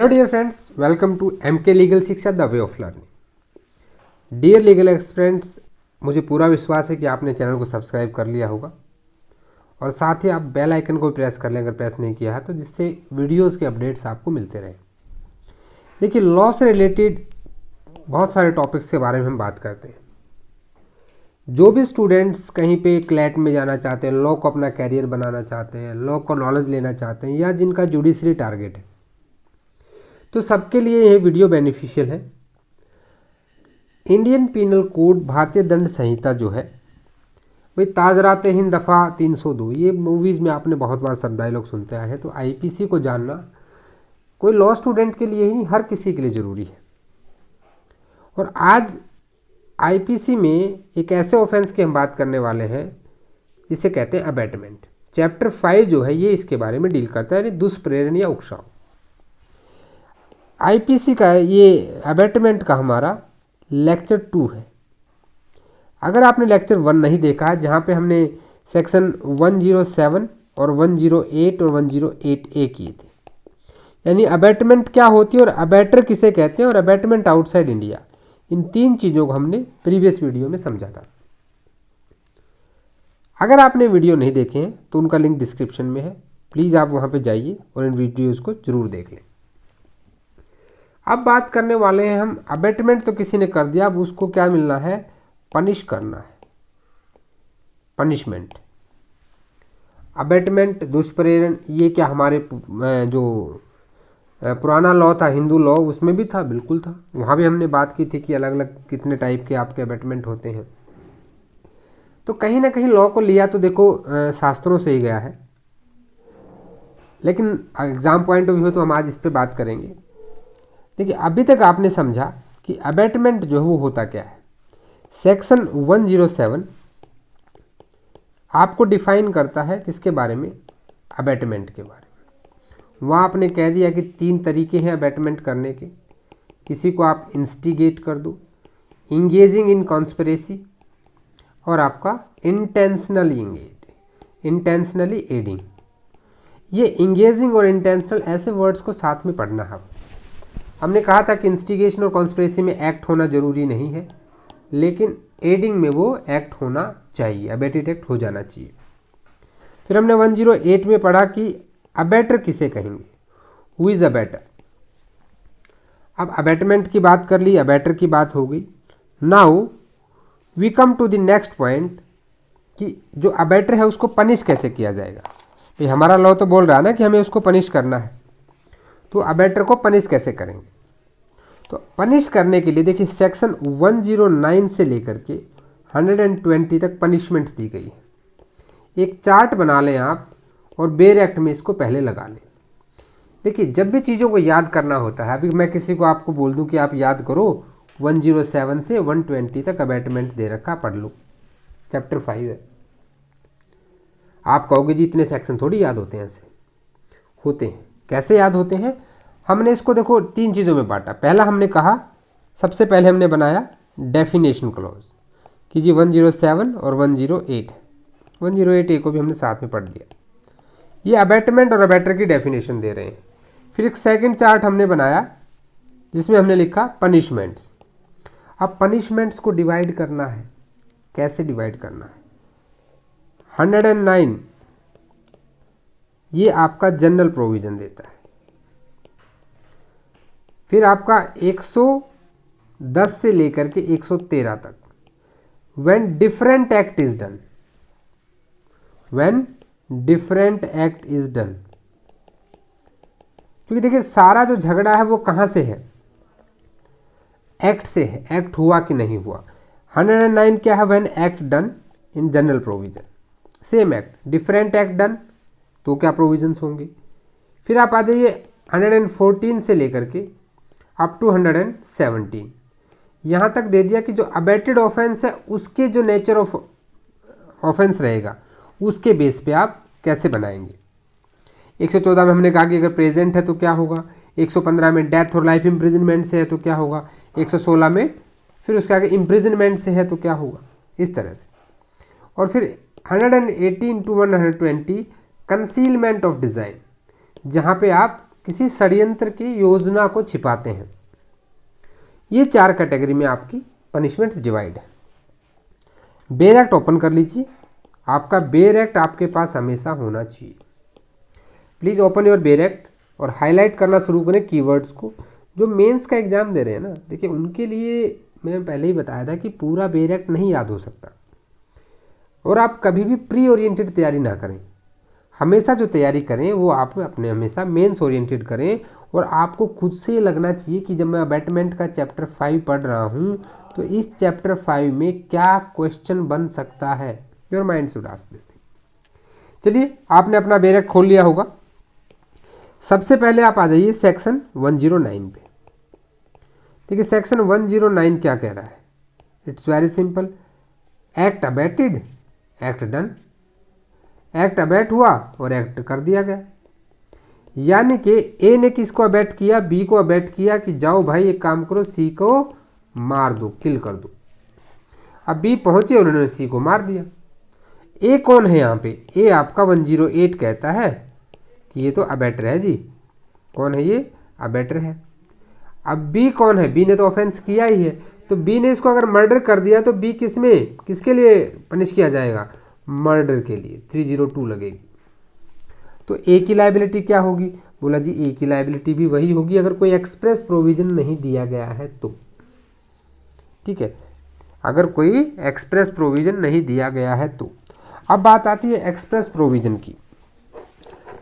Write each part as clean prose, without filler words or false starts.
Hello dear friends, welcome to MK legal Shiksha the way of learning. Dear legal experts, मुझे पूरा विश्वास है कि आपने चैनल को सब्सक्राइब कर लिया होगा और साथ ही आप बेल आइकन को प्रेस कर लें अगर प्रेस नहीं किया है तो, जिससे वीडियोस के अपडेट्स आपको मिलते रहें। देखिए, लॉ से रिलेटेड बहुत सारे टॉपिक्स के बारे में हम बात करते हैं। जो भी स्टूडेंट्स कहीं पे क्लैट में जाना चाहते हैं, लॉ को अपना कैरियर बनाना चाहते हैं, लॉ को नॉलेज लेना चाहते हैं, या जिनका जुडिशरी टारगेट है, तो सबके लिए यह वीडियो बेनिफिशियल है। इंडियन पीनल कोड, भारतीय दंड संहिता जो है, वही ताजराते हिंद दफ़ा 302, ये मूवीज़ में आपने बहुत बार सब डायलॉग सुनते आए हैं। तो आईपीसी को जानना कोई लॉ स्टूडेंट के लिए ही नहीं, हर किसी के लिए ज़रूरी है। और आज आईपीसी में एक ऐसे ऑफेंस की हम बात करने वाले हैं जिसे कहते हैं अबैटमेंट। चैप्टर 5 जो है ये इसके बारे में डील करता है, यानी दुष्प्रेरण या उकसाव। आईपीसी का ये अबैटमेंट का हमारा लेक्चर 2 है। अगर आपने लेक्चर 1 नहीं देखा है, जहाँ पे हमने सेक्शन 107 और 108 और 108A किए थे, यानी अबैटमेंट क्या होती है और अबैटर किसे कहते हैं और अबैटमेंट आउटसाइड इंडिया, इन तीन चीज़ों को हमने प्रीवियस वीडियो में समझा था। अगर आपने वीडियो नहीं देखे हैं तो उनका लिंक डिस्क्रिप्शन में है, प्लीज़ आप वहाँ पे जाइए और इन वीडियोज़ को ज़रूर देख लें। अब बात करने वाले हैं हम, अबैटमेंट तो किसी ने कर दिया, अब उसको क्या मिलना है, पनिश करना है, पनिशमेंट। अबैटमेंट, दुष्प्रेरण, ये क्या हमारे जो पुराना लॉ था, हिंदू लॉ, उसमें भी था, बिल्कुल था। वहाँ भी हमने बात की थी कि अलग अलग कितने टाइप के आपके अबैटमेंट होते हैं। तो कहीं ना कहीं लॉ को लिया तो देखो शास्त्रों से ही गया है, लेकिन एग्जाम पॉइंट ऑफ व्यू तो हम आज इस पर बात करेंगे। देखिए, अभी तक आपने समझा कि अबैटमेंट जो है वो होता क्या है। सेक्शन 107 आपको डिफाइन करता है किसके बारे में, अबैटमेंट के बारे में। वहाँ आपने कह दिया कि 3 तरीके हैं अबैटमेंट करने के। किसी को आप इंस्टिगेट कर दो, इंगेजिंग इन कॉन्स्पिरेसी, और आपका इंटेंशनली एडिंग। ये इंगेजिंग और इंटेंशनल ऐसे वर्ड्स को साथ में पढ़ना है। हमने कहा था कि इंस्टिगेशन और कॉन्स्पिरेसी में एक्ट होना जरूरी नहीं है, लेकिन एडिंग में वो एक्ट होना चाहिए, अबैटेड एक्ट हो जाना चाहिए। फिर हमने 108 में पढ़ा कि अबैटर किसे कहेंगे, हु इज अबैटर। अब अबैटमेंट की बात कर ली, अबैटर की बात हो गई। Now we come to the next point कि जो अबैटर है उसको पनिश कैसे किया जाएगा। ये हमारा लॉ तो बोल रहा है ना कि हमें उसको पनिश करना है, तो अबैटर को पनिश कैसे करेंगे। तो पनिश करने के लिए देखिए, सेक्शन 109 से लेकर के 120 तक पनिशमेंट्स दी गई है। एक चार्ट बना लें आप और बेर एक्ट में इसको पहले लगा लें। देखिए, जब भी चीज़ों को याद करना होता है, अभी मैं किसी को आपको बोल दूं कि आप याद करो 107 से 120 तक अबैटमेंट दे रखा, पढ़ लो, चैप्टर 5 है। आप कहोगे जी इतने सेक्शन थोड़ी याद होते हैं, ऐसे होते हैं। कैसे याद होते हैं, हमने इसको देखो 3 चीज़ों में बांटा। पहला हमने कहा, सबसे पहले हमने बनाया डेफिनेशन क्लॉज कि जी 107 और 108, 108A को भी हमने साथ में पढ़ लिया। ये अबैटमेंट और अबैटर की डेफिनेशन दे रहे हैं। फिर एक सेकंड चार्ट हमने बनाया जिसमें हमने लिखा पनिशमेंट्स। अब पनिशमेंट्स को डिवाइड करना है, कैसे डिवाइड करना है। 109 ये आपका जनरल प्रोविजन देता है। फिर आपका 110 से लेकर के 113 तक, when different act is done, when different act is done. क्योंकि देखिए, सारा जो झगड़ा है वो कहाँ से है, एक्ट से है, एक्ट हुआ कि नहीं हुआ। 109 क्या है, when act done in general provision, same act, different act done तो क्या प्रोविजंस होंगे। फिर आप आ जाइए 114 से लेकर के अप टू 117, यहाँ तक दे दिया कि जो अबैटेड ऑफेंस है उसके जो नेचर ऑफ ऑफेंस रहेगा उसके बेस पे आप कैसे बनाएंगे। 114 में हमने कहा कि अगर प्रेजेंट है तो क्या होगा, 115 में डेथ और लाइफ इम्प्रिजनमेंट से है तो क्या होगा, 116 में फिर उसके आगे इम्प्रिजनमेंट से है तो क्या होगा, इस तरह से। और फिर 118 to 120 कंसीलमेंट ऑफ डिज़ाइन, जहाँ पे आप किसी षड्यंत्र की योजना को छिपाते हैं। ये 4 कैटेगरी में आपकी पनिशमेंट डिवाइड है। बेर एक्ट ओपन कर लीजिए, आपका बेर एक्ट आपके पास हमेशा होना चाहिए। प्लीज़ ओपन योर बेर एक्ट और हाईलाइट करना शुरू करें कीवर्ड्स को। जो मेंस का एग्ज़ाम दे रहे हैं ना, देखिए उनके लिए मैं पहले ही बताया था कि पूरा बेर एक्ट नहीं याद हो सकता, और आप कभी भी प्री ओरिएंटेड तैयारी ना करें। हमेशा जो तैयारी करें वो आप अपने हमेशा मेंस ओरिएंटेड करें, और आपको खुद से ये लगना चाहिए कि जब मैं अबैटमेंट का चैप्टर 5 पढ़ रहा हूँ तो इस चैप्टर 5 में क्या क्वेश्चन बन सकता है। Your mind should ask this thing. चलिए, आपने अपना बेर एक्ट खोल लिया होगा। सबसे पहले आप आ जाइए सेक्शन 109 पे। देखिए सेक्शन 109 क्या कह रहा है। It's very simple. Act abetted, act done. Act abet हुआ और एक्ट कर दिया गया। यानी कि ए ने किसको अबैट किया, बी को अबैट किया कि जाओ भाई एक काम करो, सी को मार दो, किल कर दो। अब बी पहुंचे, उन्होंने सी को मार दिया। ए कौन है यहाँ पे, ए आपका 108 कहता है कि ये तो अबैटर है जी। कौन है ये, अबैटर है। अब बी कौन है, बी ने तो ऑफेंस किया ही है, तो बी ने इसको अगर मर्डर कर दिया तो बी किसके लिए पनिश किया जाएगा, मर्डर के लिए 302 लगेगी। तो ए की लायबिलिटी क्या होगी, बोला जी ए की लायबिलिटी भी वही होगी अगर कोई एक्सप्रेस प्रोविजन नहीं दिया गया है तो। ठीक है, अगर कोई एक्सप्रेस प्रोविजन नहीं दिया गया है तो। अब बात आती है एक्सप्रेस प्रोविजन की।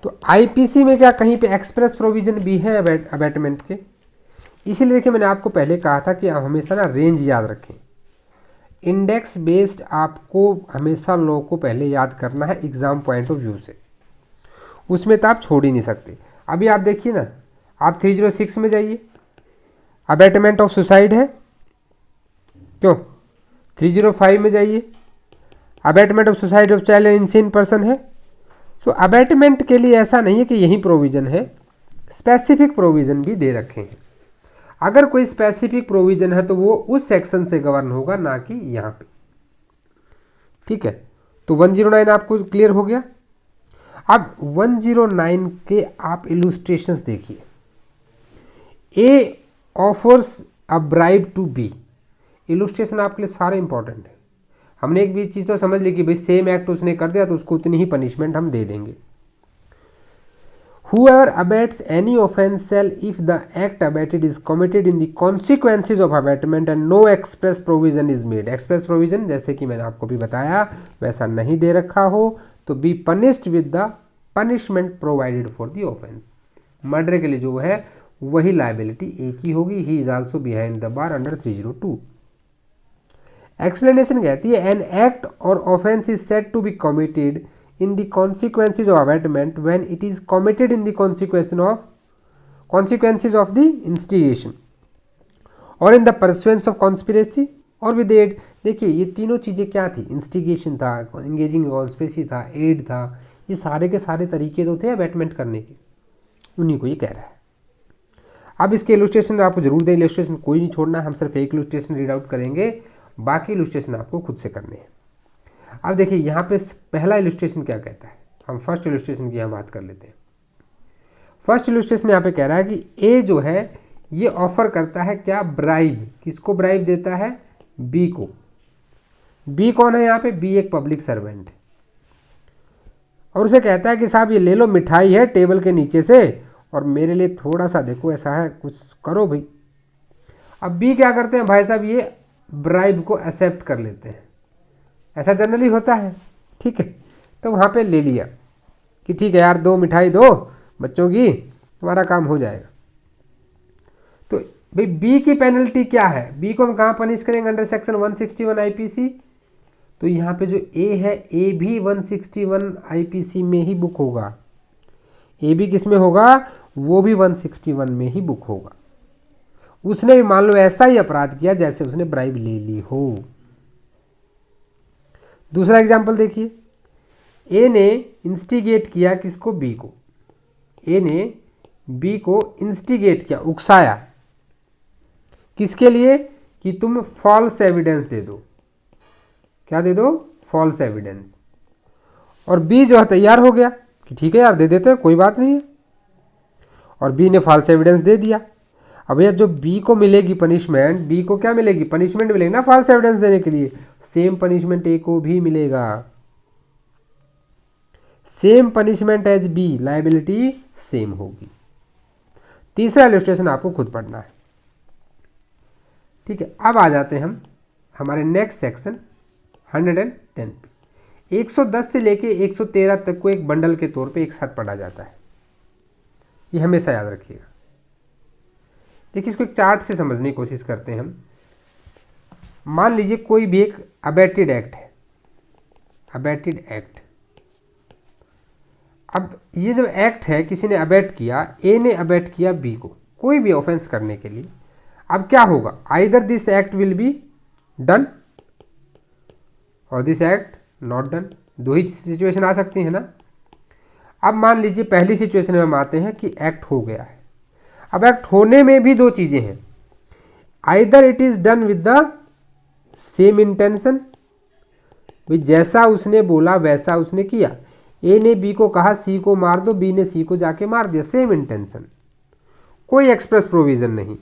तो आईपीसी में क्या कहीं पे एक्सप्रेस प्रोविजन भी है अबैटमेंट के। इसीलिए देखिए मैंने आपको पहले कहा था कि आप हमेशा ना रेंज याद रखें। इंडेक्स बेस्ड आपको हमेशा लॉ को पहले याद करना है एग्जाम पॉइंट ऑफ व्यू से, उसमें तो आप छोड़ ही नहीं सकते। अभी आप देखिए ना, आप 306 में जाइए, अबैटमेंट ऑफ सुसाइड है क्यों। 305 में जाइए, abatement of suicide of child and insane person है। तो अबैटमेंट के लिए ऐसा नहीं है कि यही प्रोविज़न है, स्पेसिफिक प्रोविज़न भी दे रखे हैं। अगर कोई स्पेसिफिक प्रोविज़न है तो वो उस सेक्शन से गवर्न होगा, ना कि यहाँ पे। ठीक है, तो 109 आपको क्लियर हो गया। अब 109 के आप इलुस्ट्रेशंस देखिए। A offers a bribe to B. Illustration आपके लिए सारे इंपॉर्टेंट है। हमने एक भी चीज़ तो समझ ली कि भाई सेम एक्ट उसने कर दिया तो उसको उतनी ही पनिशमेंट हम दे देंगे। Whoever abates any offence shall, if the act abated is committed in the consequences of abatement and no express provision is made. express provision जैसे कि मैंने आपको भी बताया वैसा नहीं दे रखा हो तो be punished with the punishment provided for the offence. Murder के लिए जो है वही लाइबिलिटी एक ही होगी। He is also behind the bar under 302. Explanation कहती है an act or offence is said to be committed in the consequences of abatement when it is committed in the consequences of the instigation or in the pursuance of conspiracy or with aid. देखिए ये तीनों चीज़ें क्या थी, instigation था, engaging conspiracy था, add था, ये सारे के सारे तरीके तो थे अबैटमेंट करने के, उन्हीं को ये कह रहा है। अब इसके इलस्ट्रेशन आपको जरूर दें, इलस्ट्रेशन कोई नहीं छोड़ना, हम सिर्फ एक इलस्ट्रेशन रीड आउट करेंगे, बाकी इलस्ट्रेशन आपको खुद से करने हैं। अब देखिए यहाँ पे पहला इलस्ट्रेशन क्या कहता है, हम फर्स्ट इलस्ट्रेशन की यहाँ बात कर लेते हैं। फर्स्ट इलस्ट्रेशन यहाँ पे कह रहा है कि ए जो है ये ऑफर करता है क्या, ब्राइब। किसको ब्राइब देता है, बी को। बी कौन है यहाँ पे, बी एक पब्लिक सर्वेंट है, और उसे कहता है कि साहब ये ले लो, मिठाई है टेबल के नीचे से और मेरे लिए थोड़ा सा देखो ऐसा है कुछ करो भाई। अब बी क्या करते हैं भाई साहब, ये ब्राइब को एक्सेप्ट कर लेते हैं, ऐसा जनरली होता है। ठीक है, तो वहाँ पे ले लिया कि ठीक है यार 2 मिठाई दो बच्चों की, तुम्हारा काम हो जाएगा। तो भाई बी की पेनल्टी क्या है, बी को हम कहाँ पनिश करेंगे, अंडर सेक्शन 161 आईपीसी। तो यहाँ पे जो ए है, ए भी 161 आईपीसी में ही बुक होगा। ए भी किस में होगा, वो भी 161 में ही बुक होगा। उसने भी मान लो ऐसा ही अपराध किया जैसे उसने ब्राइब ले ली हो। दूसरा एग्जाम्पल देखिए, ए ने इंस्टिगेट किया किसको, बी को। ए ने बी को इंस्टिगेट किया, उकसाया, किसके लिए, कि तुम फॉल्स एविडेंस दे दो। क्या दे दो, फॉल्स एविडेंस। और बी जो है तैयार हो गया कि ठीक है यार दे देते हैं, कोई बात नहीं है। और बी ने फॉल्स एविडेंस दे दिया। अब भैया जो बी को मिलेगी पनिशमेंट, बी को क्या मिलेगी, पनिशमेंट मिलेगी ना फॉल्स एविडेंस देने के लिए, सेम पनिशमेंट ए को भी मिलेगा। Same punishment as B, liability same होगी। तीसरा इलस्ट्रेशन आपको खुद पढ़ना है, ठीक है। अब आ जाते हैं हम हमारे नेक्स्ट सेक्शन 110 पे। 110 से लेके 113 तक को एक बंडल के तौर पे एक साथ पढ़ा जाता है, ये हमेशा याद रखिएगा। देखिए इसको एक चार्ट से समझने की कोशिश करते हैं हम। मान लीजिए कोई भी एक अबेटेड एक्ट है, अबेटेड एक्ट। अब ये जब एक्ट है, किसी ने अबेट किया, ए ने अबेट किया बी को कोई भी ऑफेंस करने के लिए, अब क्या होगा, either this act will be done और दिस एक्ट नॉट डन, दो ही सिचुएशन आ सकती है ना। अब मान लीजिए पहली सिचुएशन में हम आते हैं कि एक्ट हो गया है। अब एक्ट होने में भी दो चीजें हैं, either it is done with the same intention, भाई जैसा उसने बोला वैसा उसने किया। ए ने बी को कहा सी को मार दो, बी ने सी को जाके मार दिया, सेम इंटेंशन, कोई एक्सप्रेस प्रोविजन नहीं,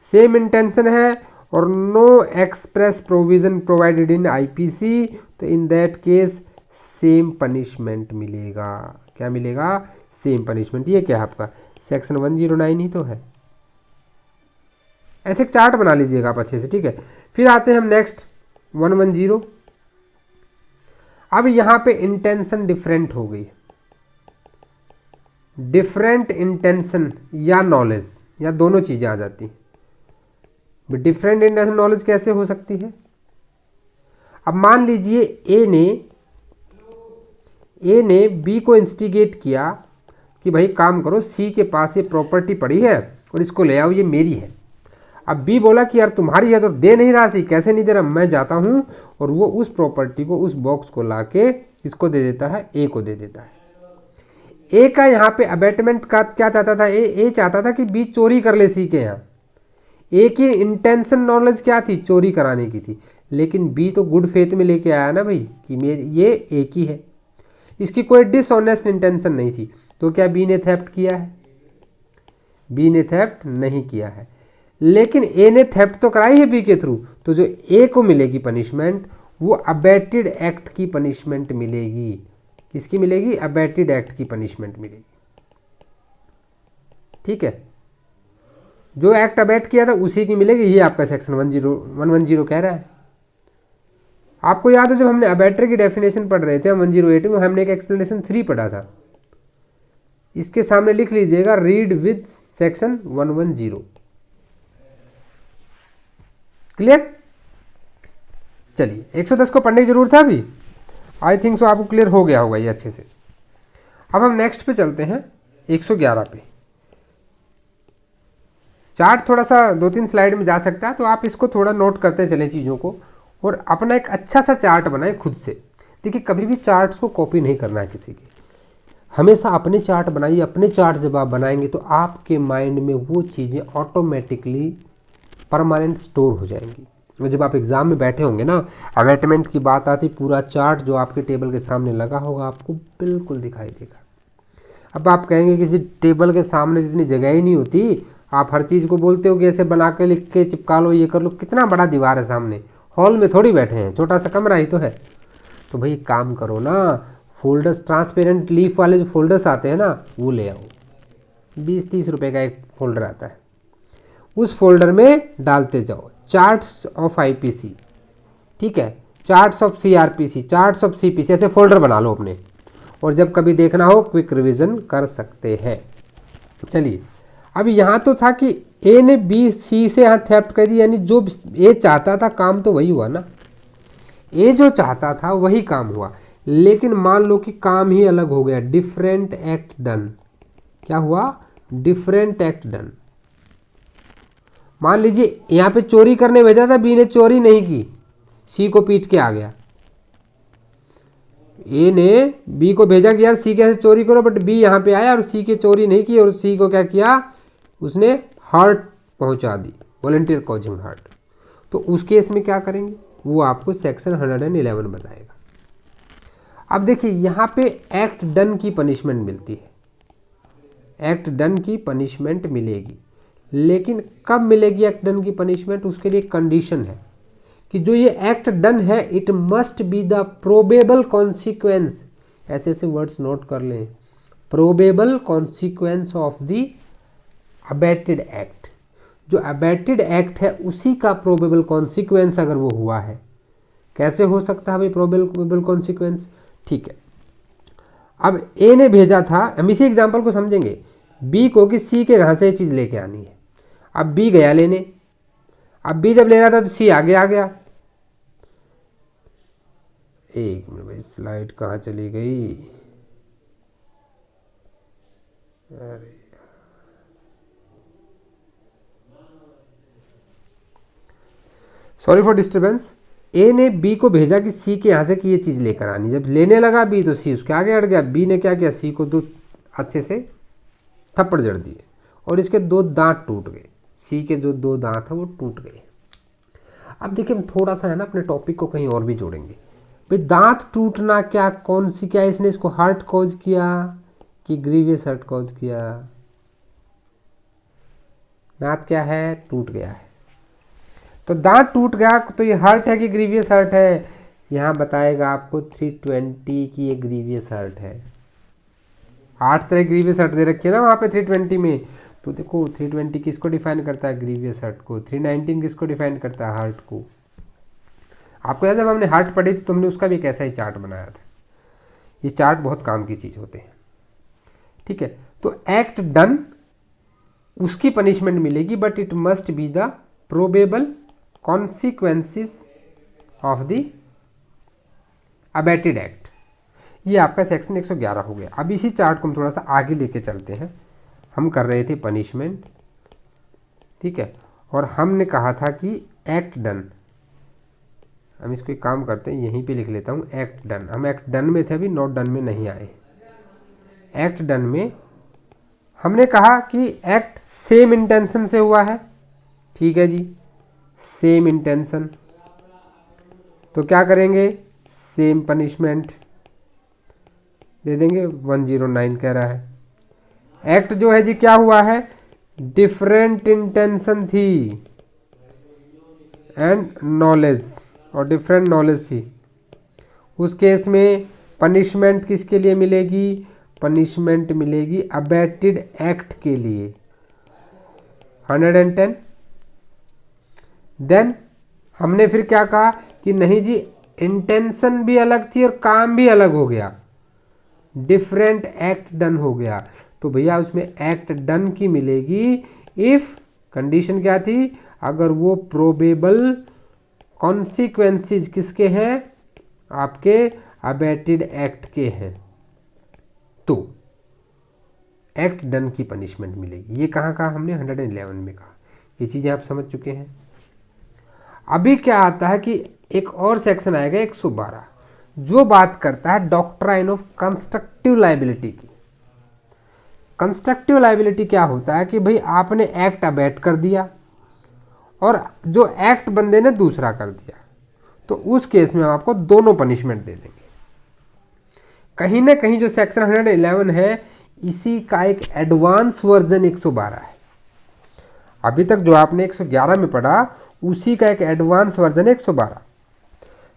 सेम इंटेंशन है और no express provision provided in IPC, तो in that case same punishment मिलेगा। क्या मिलेगा, सेम पनिशमेंट। ये क्या है आपका सेक्शन 109 ही तो है। ऐसे एक चार्ट बना लीजिएगा आप अच्छे से, ठीक है। फिर आते हैं हम नेक्स्ट 110। अब यहां पे इंटेंशन डिफरेंट हो गई, डिफरेंट इंटेंशन या नॉलेज, या दोनों चीजें आ जाती हैं। डिफरेंट इंटेंशन नॉलेज कैसे हो सकती है। अब मान लीजिए ए ने बी को इंस्टिगेट किया कि भाई काम करो, सी के पास ये प्रॉपर्टी पड़ी है और इसको ले आओ, ये मेरी है। अब बी बोला कि यार तुम्हारी है तो दे नहीं रहा, सी कैसे नहीं दे रहा, मैं जाता हूं, और वो उस प्रॉपर्टी को, उस बॉक्स को लाके इसको दे देता है, ए को दे देता है। ए का यहाँ पे अबेटमेंट का क्या चाहता था, ए चाहता था कि बी चोरी कर ले सी के यहाँ। ए की इंटेंशन नॉलेज क्या थी, चोरी कराने की थी, लेकिन बी तो गुड फेथ में लेके आया ना भाई कि मेरी ये ए की है, इसकी कोई डिसऑनेस्ट इंटेंशन नहीं थी। तो क्या बी ने थेफ्ट किया है, बी ने थेफ्ट नहीं किया है, लेकिन ए ने थेफ्ट तो कराई है बी के थ्रू, तो जो ए को मिलेगी पनिशमेंट वो अबेटेड एक्ट की पनिशमेंट मिलेगी। किसकी मिलेगी, अबेटेड एक्ट की पनिशमेंट मिलेगी, ठीक है। जो एक्ट अबेट किया था उसी की मिलेगी, ये आपका सेक्शन 110 कह रहा है। आपको याद हो जब हमने अबेटर की डेफिनेशन पढ़ रहे थे 108 में, हमने एक एक्सप्लेनेशन 3 पढ़ा था, इसके सामने लिख लीजिएगा रीड विद सेक्शन 110। क्लियर। चलिए 110 को पढ़ने की जरूरत था अभी, आई थिंक सो आपको क्लियर हो गया होगा ये अच्छे से। अब हम नेक्स्ट पे चलते हैं 111 पे। चार्ट थोड़ा सा 2-3 स्लाइड में जा सकता है, तो आप इसको थोड़ा नोट करते चलें चीज़ों को, और अपना एक अच्छा सा चार्ट बनाएं खुद से। देखिए कभी भी चार्ट्स को कॉपी नहीं करना है किसी के, हमेशा अपने चार्ट बनाइए। अपने चार्ट जब आप बनाएंगे तो आपके माइंड में वो चीज़ें ऑटोमेटिकली परमानेंट स्टोर हो जाएंगी। और जब आप एग्ज़ाम में बैठे होंगे ना, अवेटमेंट की बात आती, पूरा चार्ट जो आपके टेबल के सामने लगा होगा आपको बिल्कुल दिखाई देगा। अब आप कहेंगे किसी टेबल के सामने इतनी जगह ही नहीं होती, आप हर चीज़ को बोलते हो कि ऐसे बना के लिख के चिपका लो, ये कर लो, कितना बड़ा दीवार है सामने, हॉल में थोड़ी बैठे हैं, छोटा सा कमरा ही तो है। तो भाई काम करो ना, फोल्डर्स, ट्रांसपेरेंट लीफ वाले जो फोल्डर्स आते हैं ना वो ले आओ, 20-30 रुपए का एक फोल्डर आता है, उस फोल्डर में डालते जाओ चार्ट्स ऑफ आईपीसी, ठीक है, charts of CrPC, charts of CPC, ऐसे फोल्डर बना लो अपने, और जब कभी देखना हो क्विक रिवीजन कर सकते हैं। चलिए अब यहाँ तो था कि ए ने बी सी से यहाँ थेफ्ट कर दी, यानी जो ए चाहता था काम तो वही हुआ ना, ए जो चाहता था वही काम हुआ, लेकिन मान लो कि काम ही अलग हो गया, डिफरेंट एक्ट डन। क्या हुआ, डिफरेंट एक्ट डन। मान लीजिए यहाँ पे चोरी करने भेजा था, बी ने चोरी नहीं की, सी को पीट के आ गया। ए ने बी को भेजा कि यार सी कैसे चोरी करो, बट बी यहाँ पे आया और सी की चोरी नहीं की, और सी को क्या किया, उसने हर्ट पहुंचा दी, वॉलंटियर कॉजिंग हर्ट। तो उस केस में क्या करेंगे, वो आपको सेक्शन 111 बताएगा। अब देखिए यहाँ पे एक्ट डन की पनिशमेंट मिलती है, एक्ट डन की पनिशमेंट मिलेगी। लेकिन कब मिलेगी एक्ट डन की पनिशमेंट, उसके लिए कंडीशन है कि जो ये एक्ट डन है it must be the probable consequence, ऐसे ऐसे वर्ड्स नोट कर लें, probable consequence of the abetted act. जो अबैटेड एक्ट है उसी का प्रोबेबल कॉन्सिक्वेंस अगर वो हुआ है। कैसे हो सकता है भाई प्रोबेबल कॉन्सिक्वेंस? ठीक है, अब ए ने भेजा था, हम इसी एग्जांपल को समझेंगे, बी को कि सी के यहाँ से ये चीज़ लेके आनी है। अब बी गया लेने, अब बी जब ले रहा था तो सी आगे आ गया। एक मिनट भाई, स्लाइड कहाँ चली गई? अरे सॉरी फॉर डिस्टर्बेंस। ए ने बी को भेजा कि सी के यहाँ से कि ये चीज़ लेकर आनी। जब लेने लगा बी तो सी उसके आगे अड़ गया। बी ने क्या किया, सी को दो अच्छे से थप्पड़ जड़ दिए और इसके दो दांत टूट गए। सी के जो दो दांत हैं वो टूट गए। अब देखिए हम थोड़ा सा है ना अपने टॉपिक को कहीं और भी जोड़ेंगे। भाई दांत टूटना क्या, कौन सी, क्या इसने इसको हर्ट कॉज किया कि ग्रीवियस हर्ट कॉज किया? दांत क्या है, टूट गया है। तो दांत टूट गया तो ये हर्ट है कि ग्रीवियस हर्ट है? यहाँ बताएगा आपको 320 की ये ग्रीवियस हर्ट है। 8 तरह ग्रीवियस हर्ट दे रखी है ना वहाँ पे 320 में। तो देखो 320 किसको डिफाइन करता है, ग्रीवियस हर्ट को। 319 किसको डिफाइन करता है, हर्ट को। आपको याद है जब हमने हर्ट पढ़ी थी तो हमने उसका भी एक ऐसा ही चार्ट बनाया था। ये चार्ट बहुत काम की चीज़ होते हैं, ठीक है। तो एक्ट डन उसकी पनिशमेंट मिलेगी, but it must be the probable consequences of the abetted act. ये आपका सेक्शन 111 हो गया। अब इसी चार्ट को हम थोड़ा सा आगे लेके चलते हैं। हम कर रहे थे पनिशमेंट, ठीक है, और हमने कहा था कि एक्ट डन, हम इसको एक काम करते हैं यहीं पे लिख लेता हूँ एक्ट डन। हम एक्ट डन में थे, अभी नॉट डन में नहीं आए। एक्ट डन में हमने कहा कि एक्ट सेम इंटेंशन से हुआ है, ठीक है जी, सेम इंटेंशन। तो क्या करेंगे, सेम पनिशमेंट दे देंगे। 109 कह रहा है। एक्ट जो है जी क्या हुआ है, डिफरेंट इंटेंशन थी एंड नॉलेज, और डिफरेंट नॉलेज थी। उस केस में पनिशमेंट किसके लिए मिलेगी, पनिशमेंट मिलेगी अबैटेड एक्ट के लिए 110। देन हमने फिर क्या कहा कि नहीं जी इंटेंशन भी अलग थी और काम भी अलग हो गया, डिफरेंट एक्ट डन हो गया। तो भैया उसमें एक्ट डन की मिलेगी इफ, कंडीशन क्या थी, अगर वो प्रोबेबल कॉन्सिक्वेंसेस किसके हैं, आपके अबैटेड एक्ट के हैं, तो एक्ट डन की पनिशमेंट मिलेगी। ये कहाँ कहा हमने, 111 में कहा। ये चीज़ें आप समझ चुके हैं। अभी क्या आता है कि एक और सेक्शन आएगा 112, जो बात करता है डॉक्ट्राइन ऑफ कंस्ट्रक्टिव लायबिलिटी की। कंस्ट्रक्टिव लायबिलिटी क्या होता है कि भाई आपने एक्ट अबैट कर दिया और जो एक्ट बंदे ने दूसरा कर दिया, तो उस केस में हम आपको दोनों पनिशमेंट दे देंगे। कहीं ना कहीं जो सेक्शन 111 है इसी का एक एडवांस वर्जन 112 है। अभी तक जो आपने 111 में पढ़ा उसी का एक एडवांस वर्जन 112।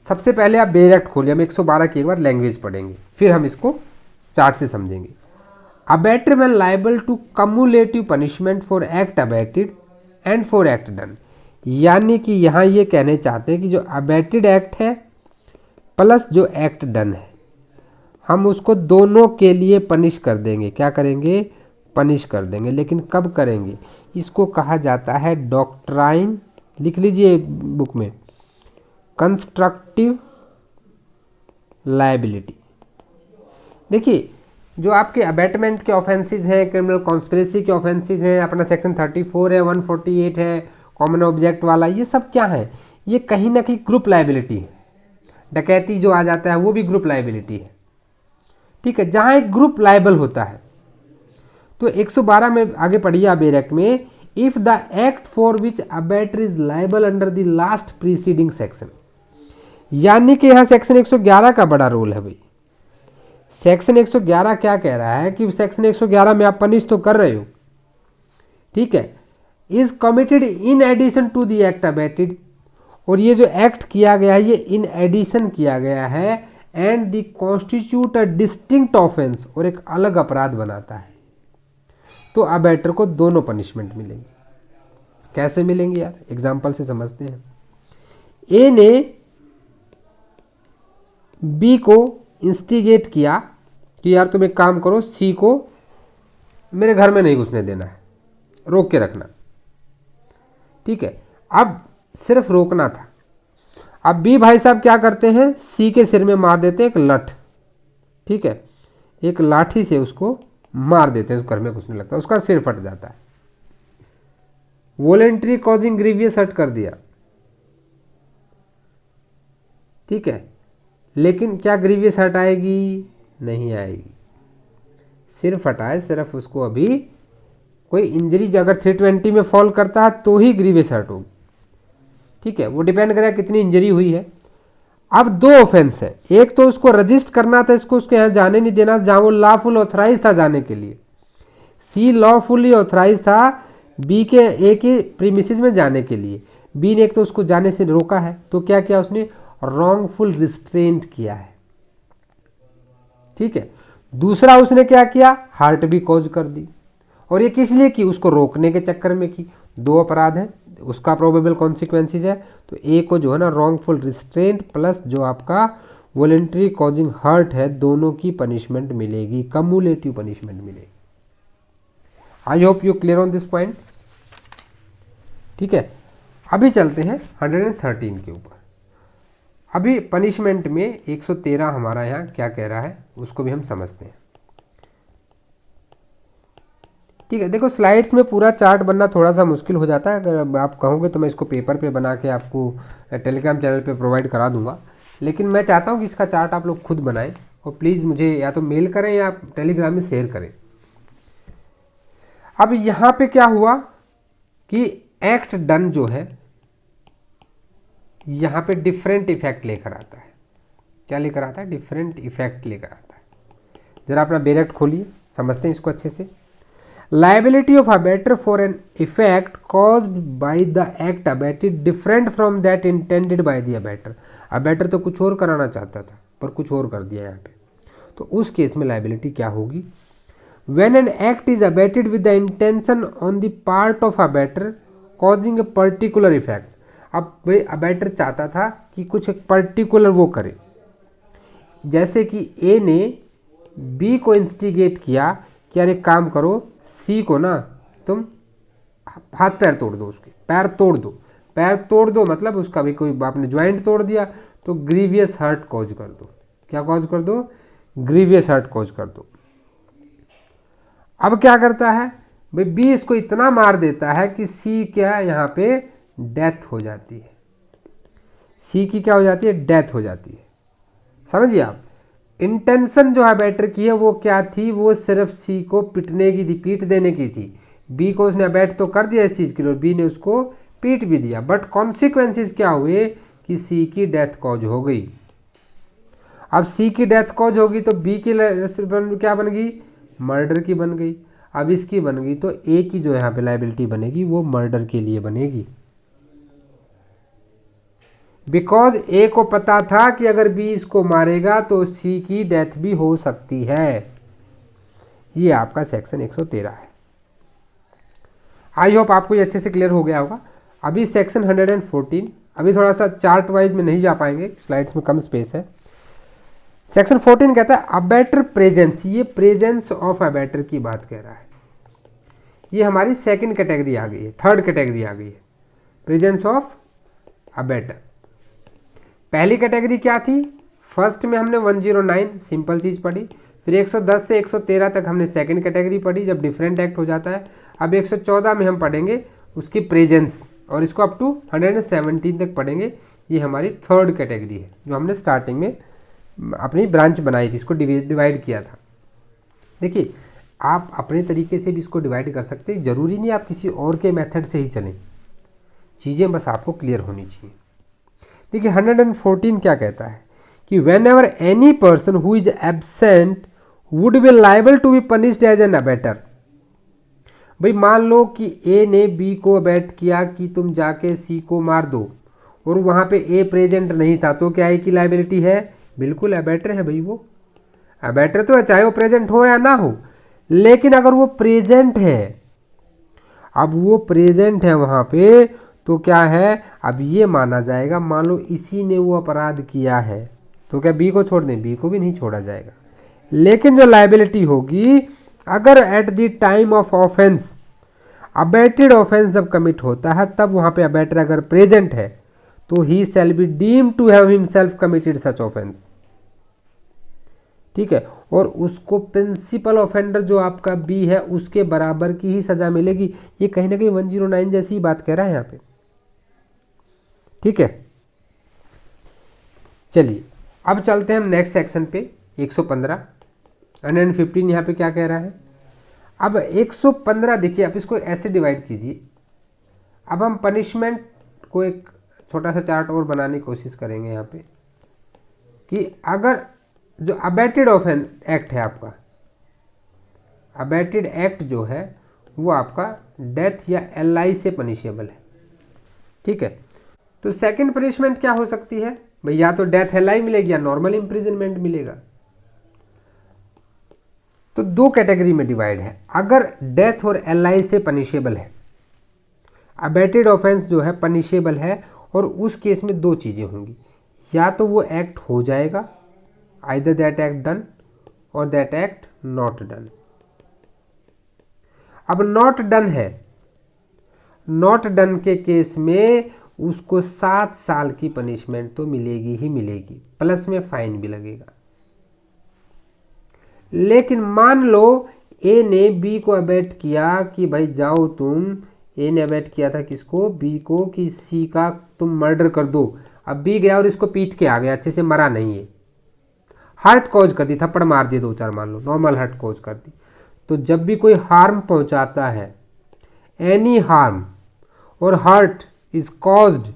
सबसे पहले आप बेयर एक्ट खोलिए, हम 112 की एक बार लैंग्वेज पढ़ेंगे, फिर हम इसको चार्ट से समझेंगे। Abettor when liable to cumulative punishment for act abetted and for act done. यानी कि यहाँ ये कहने चाहते हैं कि जो अबैटेड एक्ट है प्लस जो एक्ट डन है, हम उसको दोनों के लिए पनिश कर देंगे। क्या करेंगे, पनिश कर देंगे। लेकिन कब करेंगे, इसको कहा जाता है डॉक्ट्राइन, लिख लीजिए बुक में, कंस्ट्रक्टिव लायबिलिटी। देखिए जो आपके अबैटमेंट के ऑफेंसेस हैं, क्रिमिनल कॉन्स्पिरेसी के ऑफेंसेस हैं, अपना सेक्शन 34 है, 148 है, कॉमन ऑब्जेक्ट वाला, ये सब क्या है, ये कहीं ना कहीं ग्रुप लायबिलिटी है। डकैती जो आ जाता है वो भी ग्रुप लायबिलिटी है, ठीक है, जहाँ एक ग्रुप लायबल होता है। तो 112 में आगे पढ़िए आप एक्ट में, if the act for which abettor is liable under the last preceding section. यानी कि यहाँ सेक्शन 111 का बड़ा रोल है भाई। सेक्शन 111 क्या कह रहा है कि सेक्शन 111 में आप पनिश तो कर रहे हो, ठीक है, is committed in addition to the act abetted, और ये जो एक्ट किया गया है ये इन एडिशन किया गया है, and the constitute a distinct offence, और एक अलग अपराध बनाता है, तो अबेटर को दोनों पनिशमेंट मिलेंगे। कैसे मिलेंगे यार, एग्जाम्पल से समझते हैं। ए ने बी को इंस्टिगेट किया कि यार तुम एक काम करो, सी को मेरे घर में नहीं घुसने देना है, रोक के रखना, ठीक है। अब सिर्फ रोकना था। अब बी भाई साहब क्या करते हैं, सी के सिर में मार देते हैं एक लठ, ठीक है, एक लाठी से उसको मार देते हैं, उस घर में घुसने लगता है, उसका सिर फट जाता है। वॉलेंट्री कॉजिंग ग्रीवियस हर्ट कर दिया, ठीक है, लेकिन क्या ग्रीवियस हर्ट आएगी, नहीं आएगी। सिर फटाए, सिर्फ उसको अभी कोई इंजरी अगर 320 में फॉल करता है तो ही ग्रीवियस हर्ट होगी, ठीक है, वो डिपेंड करेगा कितनी इंजरी हुई है। अब दो ऑफेंस है, एक तो उसको रजिस्ट करना था, इसको उसके यहाँ जाने नहीं देना जहाँ वो लॉफुल ऑथराइज था जाने के लिए, सी लॉफुली ऑथराइज था बी के ए के प्रीमिसेस में जाने के लिए, बी ने एक तो उसको जाने से रोका है, तो क्या किया उसने, रॉन्गफुल रिस्ट्रेंट किया है, ठीक है। दूसरा उसने क्या किया, हार्ट भी कॉज कर दी, और ये किस लिए की, उसको रोकने के चक्कर में की। दो अपराध है, उसका प्रोबेबल कॉन्सिक्वेंसेज है, तो ए को जो है ना रॉन्गफुल रिस्ट्रेंट प्लस जो आपका वॉलेंट्री कॉजिंग हर्ट है, दोनों की पनिशमेंट मिलेगी, कम्युलेटिव पनिशमेंट मिलेगी। आई hope you clear on this point, ठीक है। अभी चलते हैं 113 के ऊपर। अभी पनिशमेंट में 113 हमारा यहाँ क्या कह रहा है उसको भी हम समझते हैं, ठीक है। देखो स्लाइड्स में पूरा चार्ट बनना थोड़ा सा मुश्किल हो जाता है, अगर आप कहोगे तो मैं इसको पेपर पे बना के आपको टेलीग्राम चैनल पे प्रोवाइड करा दूंगा, लेकिन मैं चाहता हूँ कि इसका चार्ट आप लोग खुद बनाएं, और प्लीज़ मुझे या तो मेल करें या टेलीग्राम में शेयर करें। अब यहाँ पे क्या हुआ कि एक्ट डन जो है यहाँ पे डिफरेंट इफेक्ट लेकर आता है। क्या लेकर आता है, डिफरेंट इफेक्ट लेकर आता है। जरा अपना बेरेक्ट खोलिए, समझते हैं इसको अच्छे से। Liability of abettor for an effect caused by the act abetted different from that intended by the abettor. Abettor तो कुछ और कराना चाहता था पर कुछ और कर दिया यहाँ पे, तो उस केस में लाइबिलिटी क्या होगी, when an act is abated with the intention on the part of abater causing a particular effect। अब भाई अबेटर चाहता था कि कुछ एक पर्टिकुलर वो करे, जैसे कि ए ने बी को इंस्टिगेट किया कि यार एक काम करो, सी को ना तुम हाथ पैर तोड़ दो, उसके पैर तोड़ दो, पैर तोड़ दो मतलब उसका भी कोई आपने ज्वाइंट तोड़ दिया तो ग्रीवियस हर्ट कॉज कर दो। क्या कॉज कर दो, ग्रीवियस हर्ट कॉज कर दो। अब क्या करता है भाई, बी इसको इतना मार देता है कि सी क्या यहाँ पे डेथ हो जाती है, सी की क्या हो जाती है, डेथ हो जाती है। समझिए आप, इंटेंशन जो है अबेटर की है वो क्या थी, वो सिर्फ सी को पिटने की थी, पीट देने की थी। बी को उसने अबेट तो कर दिया इस चीज़ के लिए, बी ने उसको पीट भी दिया, बट कॉन्सिक्वेंसेस क्या हुए कि सी की डेथ कॉज हो गई। अब सी की डेथ कॉज होगी तो बी की क्या बन गई, मर्डर की बन गई। अब इसकी बन गई तो ए की जो यहाँ पे लाइबिलिटी बनेगी वो मर्डर के लिए बनेगी, बिकॉज ए को पता था कि अगर बी इसको मारेगा तो सी की डेथ भी हो सकती है। ये आपका सेक्शन 113 है। आई होप आपको ये अच्छे से क्लियर हो गया होगा। अभी सेक्शन 114, अभी थोड़ा सा चार्ट वाइज में नहीं जा पाएंगे, स्लाइड्स में कम स्पेस है। सेक्शन 14 कहता है अबेटर प्रेजेंस, ये प्रेजेंस ऑफ अबेटर की बात कह रहा है। ये हमारी सेकंड कैटेगरी आ गई है, थर्ड कैटेगरी आ गई है, प्रेजेंस ऑफ अबेटर। पहली कैटेगरी क्या थी, फर्स्ट में हमने 109 सिंपल चीज़ पढ़ी, फिर 110 से 113 तक हमने सेकंड कैटेगरी पढ़ी जब डिफरेंट एक्ट हो जाता है। अब 114 में हम पढ़ेंगे उसकी प्रेजेंस, और इसको अप टू 117 तक पढ़ेंगे। ये हमारी थर्ड कैटेगरी है जो हमने स्टार्टिंग में अपनी ब्रांच बनाई थी, इसको डिवाइड किया था। देखिए आप अपने तरीके से भी इसको डिवाइड कर सकते हैं, ज़रूरी नहीं आप किसी और के मेथड से ही चलें, चीज़ें बस आपको क्लियर होनी चाहिए। देखिए 114 क्या कहता है कि whenever any person who is absent would be liable to be punished as an abettor. भाई मान लो कि ए ने बी को अबेट किया कि तुम जाके सी को मार दो, और वहाँ पे ए प्रेजेंट नहीं था, तो क्या ए की लाइबिलिटी है? बिल्कुल अबेटर है भाई, वो अबेटर तो है चाहे वो प्रेजेंट हो या ना हो। लेकिन अगर वो प्रेजेंट है, अब वो प्रेजेंट है वहाँ पे, तो क्या है, अब ये माना जाएगा, मान लो इसी ने वो अपराध किया है, तो क्या बी को छोड़ दें? बी को भी नहीं छोड़ा जाएगा। लेकिन जो लाइबिलिटी होगी, अगर at the time of offence abetted offence जब कमिट होता है, तब वहाँ पे अबेटर अगर प्रेजेंट है तो he shall be deemed to have himself committed such offence. ठीक है, और उसको प्रिंसिपल ऑफेंडर जो आपका बी है उसके बराबर की ही सजा मिलेगी। ये कहीं ना कहीं 109 जैसी ही बात कह रहा है यहाँ पे। ठीक है, चलिए अब चलते हैं हम नेक्स्ट सेक्शन पे। 115 115 यहाँ पे क्या कह रहा है? अब 115 देखिए, आप इसको ऐसे डिवाइड कीजिए। अब हम पनिशमेंट को एक छोटा सा चार्ट और बनाने की कोशिश करेंगे यहाँ पे, कि अगर जो अबेटेड ऑफेंस एक्ट है आपका, अबेटेड एक्ट जो है वो आपका डेथ या एलआई से पनिशेबल है। ठीक है, तो सेकंड पनिशमेंट क्या हो सकती है भाई? या तो डेथ एलआई मिलेगी या नॉर्मल इम्प्रिजनमेंट मिलेगा। तो दो कैटेगरी में डिवाइड है। अगर डेथ और एलआई से पनिशेबल है, अबेटेड ऑफेंस जो है पनिशेबल है, और उस केस में दो चीज़ें होंगी, या तो वो एक्ट हो जाएगा, आइदर दैट एक्ट डन और दैट एक्ट नॉट डन। अब नॉट डन है, नॉट डन के केस में उसको 7 साल की पनिशमेंट तो मिलेगी ही मिलेगी, प्लस में फाइन भी लगेगा। लेकिन मान लो ए ने बी को अबेट किया कि भाई जाओ तुम, ए ने अबेट किया था किसको? बी को, कि सी का तुम मर्डर कर दो। अब बी गया और इसको पीट के आ गया, अच्छे से मरा नहीं है, हार्ट कॉज कर दी, थप्पड़ मार दिए 2-4, मान लो नॉर्मल हार्ट कॉज कर दी। तो जब भी कोई हार्म पहुंचाता है, any harm or hurt is caused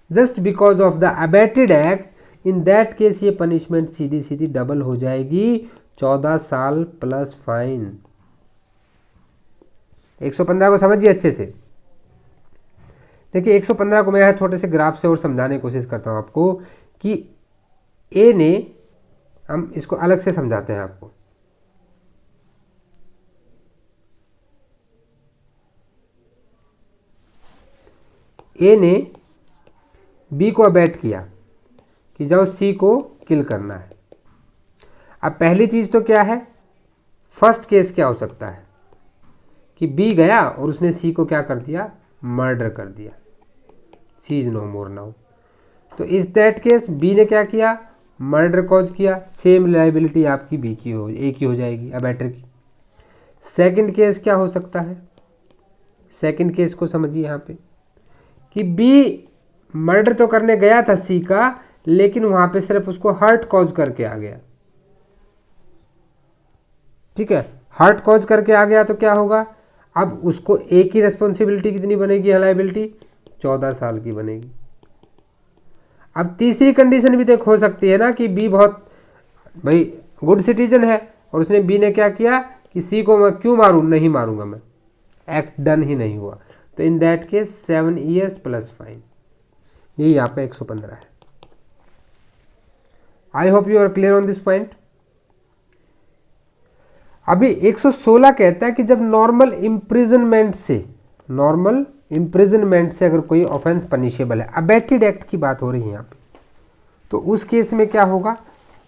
just because of the abetted act, in that case ये पनिशमेंट सीधी सीधी डबल हो जाएगी, 14 साल प्लस फाइन। 115 को समझिए अच्छे से। देखिए 115 को मैं छोटे से ग्राफ से और समझाने की कोशिश करता हूं आपको, कि ए ने, हम इसको अलग से समझाते हैं आपको। ए ने बी को अबेट किया कि जाओ सी को किल करना है। अब पहली चीज तो क्या है, फर्स्ट केस क्या हो सकता है कि बी गया और उसने सी को क्या कर दिया? मर्डर कर दिया। सी इज नो मोर नाउ। तो इस दैट केस बी ने क्या किया? मर्डर कॉज किया, सेम लाइबिलिटी आपकी बी की हो, ए की हो जाएगी, अबेटर की। सेकंड केस क्या हो सकता है? सेकंड केस को समझिए यहाँ पे, कि बी मर्डर तो करने गया था सी का, लेकिन वहां पे सिर्फ उसको हर्ट कॉज करके आ गया। ठीक है, हर्ट कॉज करके आ गया, तो क्या होगा? अब उसको ए की रेस्पॉन्सिबिलिटी कितनी बनेगी, लायबिलिटी 14 साल की बनेगी। अब तीसरी कंडीशन भी तो हो सकती है ना, कि बी बहुत भाई गुड सिटीजन है, और उसने बी ने क्या किया कि सी को मैं क्यों मारूं? नहीं मारूंगा मैं, एक्ट डन ही नहीं हुआ। तो in that case 7 years plus fine. यही आपका 115 है। I hope you are clear on this point. अभी 116 कहता है कि जब नॉर्मल इम्प्रिजनमेंट से अगर कोई ऑफेंस पनिशेबल है, अबेटेड एक्ट की बात हो रही है यहाँ पे, तो उस केस में क्या होगा?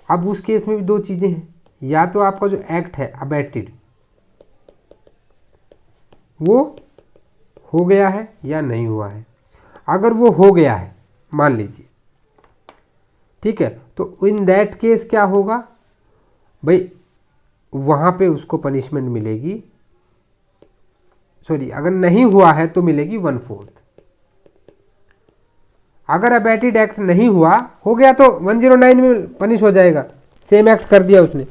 अब उस केस में भी दो चीजें हैं, या तो आपका जो एक्ट है अबेटेड वो हो गया है या नहीं हुआ है। अगर वो हो गया है मान लीजिए, ठीक है, तो इन दैट केस क्या होगा भाई? वहां पे उसको पनिशमेंट मिलेगी, सॉरी अगर नहीं हुआ है तो मिलेगी 1/4। अगर अबेटेड एक्ट नहीं हुआ, हो गया तो 109 में पनिश हो जाएगा, सेम एक्ट कर दिया उसने,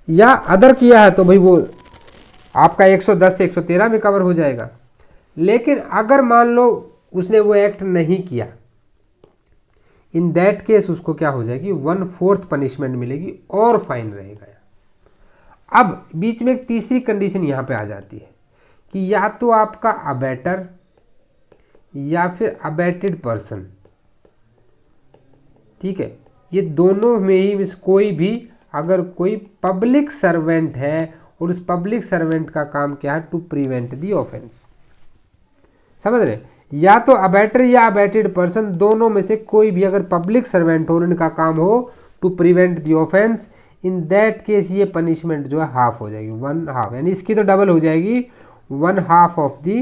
या अदर किया है तो भाई वो आपका 110 से 113 में कवर हो जाएगा। लेकिन अगर मान लो उसने वो एक्ट नहीं किया, इन दैट केस उसको क्या हो जाएगी, 1/4 पनिशमेंट मिलेगी और फाइन रहेगा। अब बीच में एक तीसरी कंडीशन यहाँ पे आ जाती है कि या तो आपका अबैटर या फिर अबैटेड पर्सन, ठीक है, ये दोनों में ही कोई भी, अगर कोई पब्लिक सर्वेंट है और उस पब्लिक सर्वेंट का काम क्या है, टू प्रिवेंट दी ऑफेंस। समझ रहे, या तो अबैटर या अबैटेड पर्सन, दोनों में से कोई भी अगर पब्लिक सर्वेंट हो, उनका काम हो to prevent the offence, in that case ये पनिशमेंट जो है हाफ हो जाएगी, 1/2, यानी इसकी तो डबल हो जाएगी, 1/2 ऑफ दी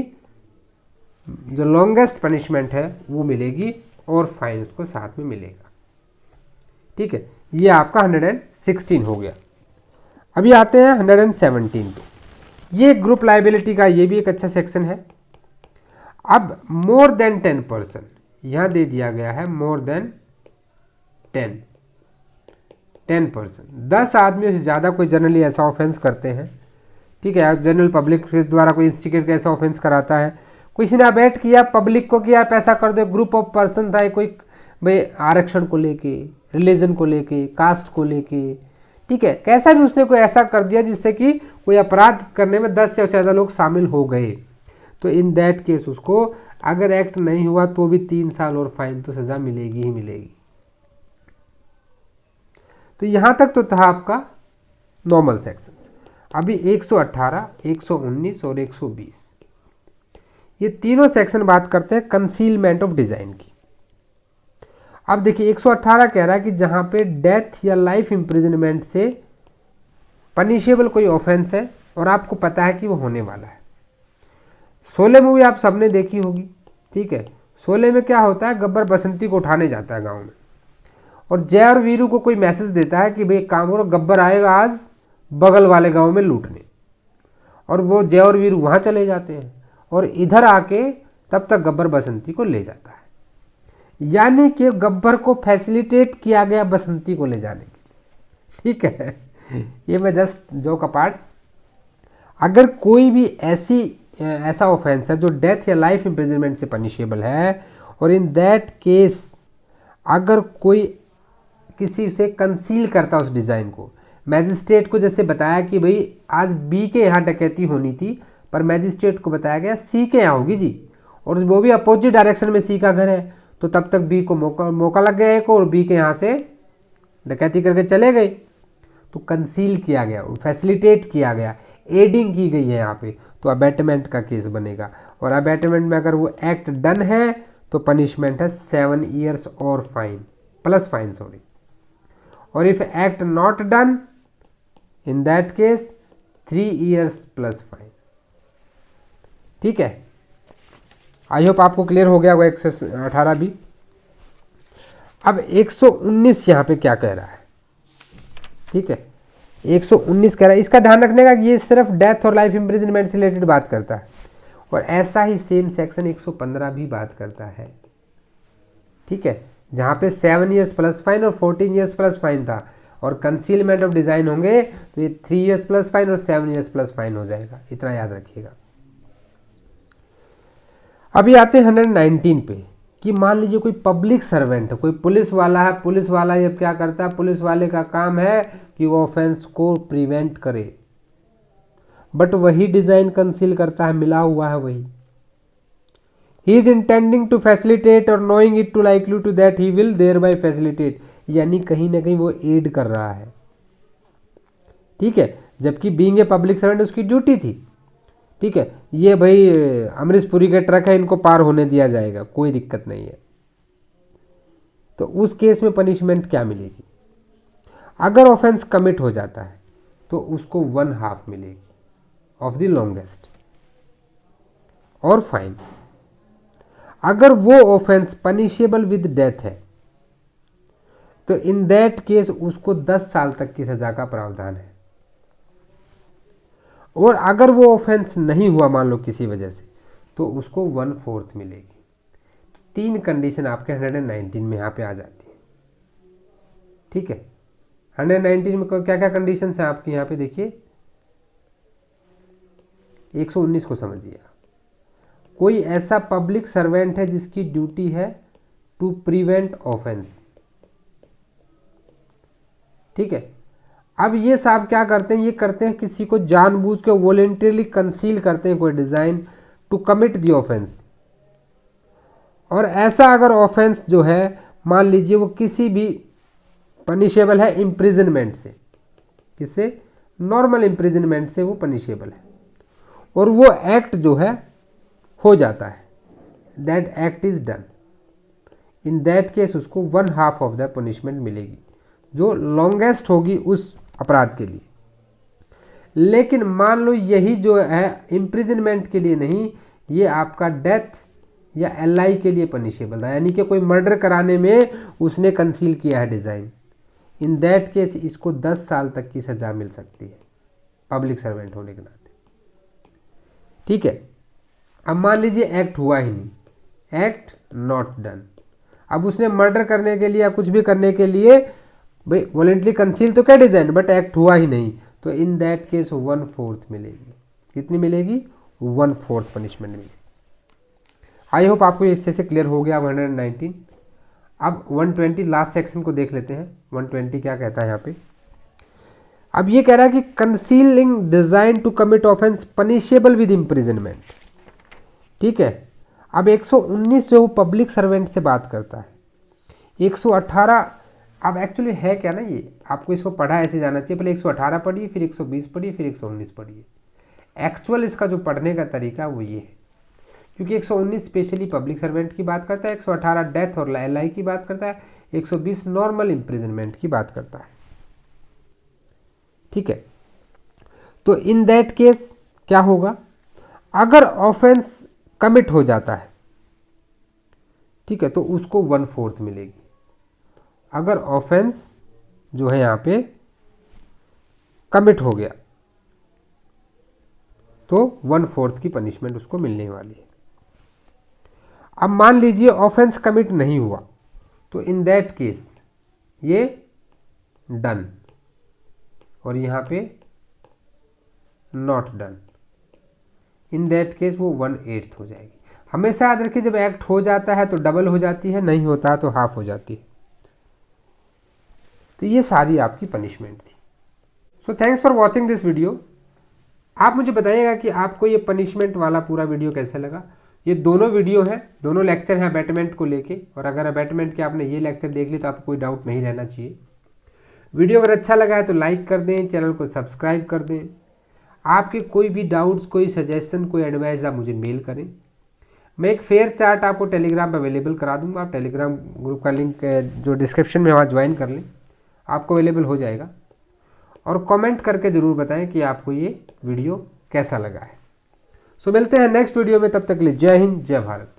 जो लॉन्गेस्ट पनिशमेंट है वो मिलेगी और फाइन उसको साथ में मिलेगा। ठीक है, ये आपका 116 हो गया। अभी आते हैं 117 पे। ये ग्रुप लाइबिलिटी का ये भी एक अच्छा सेक्शन है। अब मोर देन 10%, यहां दे दिया गया है मोर देन 10%, 10 आदमियों से ज़्यादा कोई जनरली ऐसा ऑफेंस करते हैं, ठीक है, जनरल पब्लिक के द्वारा कोई इंस्टिगेट ऐसा ऑफेंस कराता है, किसी ने अबैट किया पब्लिक को कि यार पैसा कर दो, ग्रुप ऑफ पर्सन था, कोई भाई आरक्षण को लेके, रिलीजन को लेके, कास्ट को लेके, ठीक है, कैसा भी उसने कोई ऐसा कर दिया जिससे कि कोई अपराध करने में 10 से ज़्यादा लोग शामिल हो गए, तो इन दैट केस उसको अगर एक्ट नहीं हुआ तो भी 3 साल और फाइन तो सज़ा मिलेगी ही मिलेगी। तो यहाँ तक तो था आपका नॉर्मल सेक्शंस। अभी 118, 119 और 120, ये तीनों सेक्शन बात करते हैं कंसीलमेंट ऑफ डिजाइन की। अब देखिए 118 कह रहा है कि जहां पे डेथ या लाइफ इम्प्रिजनमेंट से पनिशेबल कोई ऑफेंस है और आपको पता है कि वो होने वाला है। शोले मूवी आप सबने देखी होगी, ठीक है, शोले में क्या होता है, गब्बर बसंती को उठाने जाता है गांव में, और जय और वीरू को कोई मैसेज देता है कि भाई काम करो, गब्बर आएगा आज बगल वाले गांव में लूटने, और वो जय और वीरू वहां चले जाते हैं और इधर आके तब तक गब्बर बसंती को ले जाता है, यानी कि गब्बर को फैसिलिटेट किया गया बसंती को ले जाने के लिए। ठीक है, ये मैं जस्ट जोक अपार्ट। अगर कोई भी ऐसा ऑफेंस है जो डेथ या लाइफ इम्प्रिजनमेंट से पनिशेबल है, और इन दैट केस अगर कोई किसी से कंसील करता उस डिज़ाइन को, मैजिस्ट्रेट को जैसे बताया कि भाई आज बी के यहाँ डकैती होनी थी, पर मैजिस्ट्रेट को बताया गया सी के यहाँ होगी जी, और वो भी अपोजिट डायरेक्शन में सी का घर है, तो तब तक बी को मौका लग गया एक, और बी के यहाँ से डकैती करके चले गए, तो कंसील किया गया, फैसिलिटेट किया गया, एडिंग की गई है यहाँ पे, तो अबैटमेंट का केस बनेगा। और अबैटमेंट में अगर वो एक्ट डन है तो पनिशमेंट है 7 ईयर्स और फाइन, प्लस फाइन सॉरी, और if act not done in that case 3 years plus fine. ठीक है, आई होप आपको क्लियर हो गया वो 118 भी। अब 119 यहाँ पे क्या कह रहा है, ठीक है, 119 कह रहा है, इसका ध्यान रखने का कि ये सिर्फ डेथ और लाइफ इम्प्रिजनमेंट से रिलेटेड बात करता है, और ऐसा ही सेम सेक्शन 115 भी बात करता है। ठीक है, जहाँ पे 7 ईयर्स प्लस फाइन और 14 ईयर्स प्लस फाइन था, और कंसीलमेंट ऑफ डिज़ाइन होंगे तो ये 3 ईयर्स प्लस फाइन और 7 ईयर्स प्लस फाइन हो जाएगा, इतना याद रखिएगा। अभी आते हैं 119 पे कि मान लीजिए कोई पब्लिक सर्वेंट है, कोई पुलिस वाला है, पुलिस वाला ये क्या करता है, पुलिस वाले का काम है कि वो ऑफेंस को प्रिवेंट करे, बट वही डिज़ाइन कंसील करता है, मिला हुआ है वही। He is intending to facilitate और knowing it to likely to that he will thereby facilitate, यानी कहीं ना कहीं वो एड कर रहा है। ठीक है, जबकि बीइंग ए पब्लिक सर्वेंट उसकी ड्यूटी थी। ठीक है, ये भाई अमरीश पुरी का ट्रक है, इनको पार होने दिया जाएगा, कोई दिक्कत नहीं है, तो उस केस में पनिशमेंट क्या मिलेगी, अगर ऑफेंस कमिट हो जाता है तो उसको 1/2 मिलेगी ऑफ द लॉन्गेस्ट और फाइन। अगर वो ऑफेंस पनिशेबल विद डेथ है तो इन दैट केस उसको 10 साल तक की सजा का प्रावधान है, और अगर वो ऑफेंस नहीं हुआ मान लो किसी वजह से, तो उसको 1/4 मिलेगी। तो 3 कंडीशन आपके 119 में यहाँ पे आ जाती है। ठीक है, 119 में क्या क्या कंडीशन है आपके यहाँ पे देखिए, 119 को समझिए। कोई ऐसा पब्लिक सर्वेंट है जिसकी ड्यूटी है टू प्रिवेंट ऑफेंस, ठीक है। अब ये साहब क्या करते हैं, ये करते हैं किसी को जानबूझ के वॉलेंटरली कंसील करते हैं कोई design to commit the offence. और ऐसा अगर ऑफेंस जो है मान लीजिए वो किसी भी पनिशेबल है इम्प्रिजनमेंट से, किससे, नॉर्मल इम्प्रिजनमेंट से वो पनिशेबल है, और वो एक्ट जो है हो जाता है, that act is done, in that case उसको 1/2 ऑफ द पनिशमेंट मिलेगी, जो लॉन्गेस्ट होगी उस अपराध के लिए। लेकिन मान लो यही जो है इम्प्रिजनमेंट के लिए नहीं, ये आपका डेथ या एलआई के लिए पनिशेबल था, यानी कि कोई मर्डर कराने में उसने कंसील किया है डिज़ाइन, इन दैट केस इसको 10 साल तक की सज़ा मिल सकती है पब्लिक सर्वेंट होने के नाते। ठीक है। अब मान लीजिए एक्ट हुआ ही नहीं, एक्ट नॉट डन। अब उसने मर्डर करने के लिए या कुछ भी करने के लिए भाई वॉलेंटली कंसील तो क्या डिज़ाइन, बट एक्ट हुआ ही नहीं, तो इन दैट केस 1/4 मिलेगी। कितनी मिलेगी? 1/4 पनिशमेंट मिलेगी। आई होप आपको इससे से क्लियर हो गया। 119। अब 120 लास्ट सेक्शन को देख लेते हैं। 120 क्या कहता है यहाँ पे। अब ये कह रहा है कि concealing design to commit offence punishable with imprisonment. ठीक है। अब 119 जो पब्लिक सर्वेंट से बात करता है, 118 अब एक्चुअली है क्या ना, ये आपको इसको पढ़ा ऐसे जाना चाहिए, पहले 118 पढ़िए, फिर 120 पढ़िए, फिर 119 पढ़िए। एक्चुअल इसका जो पढ़ने का तरीका वो ये है, क्योंकि 119 स्पेशली पब्लिक सर्वेंट की बात करता है, 118 डेथ और एलआई की बात करता है, 120 नॉर्मल इम्प्रिजनमेंट की बात करता है। ठीक है। तो इन दैट केस क्या होगा, अगर ऑफेंस कमिट हो जाता है, ठीक है, तो उसको 1/4 मिलेगी। अगर ऑफेंस जो है यहाँ पे कमिट हो गया तो 1/4 की पनिशमेंट उसको मिलने वाली है। अब मान लीजिए ऑफेंस कमिट नहीं हुआ, तो इन दैट केस ये डन और यहाँ पे not done, in that case वो 1/8 हो जाएगी। हमेशा याद रखिए जब एक्ट हो जाता है तो डबल हो जाती है, नहीं होता है तो हाफ हो जाती है। तो ये सारी आपकी पनिशमेंट थी। So thanks for watching this video. आप मुझे बताइएगा कि आपको ये पनिशमेंट वाला पूरा वीडियो कैसा लगा। ये दोनों वीडियो हैं, दोनों लेक्चर हैं अबैटमेंट को लेके, और अगर अबैटमेंट के आपने ये लेक्चर देख ली तो आपको कोई डाउट नहीं रहना चाहिए। वीडियो अगर अच्छा लगा है तो लाइक कर दें, चैनल को सब्सक्राइब कर दें। आपके कोई भी डाउट्स, कोई सजेशन, कोई एडवाइस आप मुझे मेल करें। मैं एक फेयर चार्ट आपको टेलीग्राम पर अवेलेबल करा दूंगा, आप टेलीग्राम ग्रुप का लिंक जो डिस्क्रिप्शन में वहाँ ज्वाइन कर लें, आपको अवेलेबल हो जाएगा। और कमेंट करके ज़रूर बताएं कि आपको ये वीडियो कैसा लगा है। सो मिलते हैं नेक्स्ट वीडियो में, तब तक के लिए जय हिंद, जय भारत।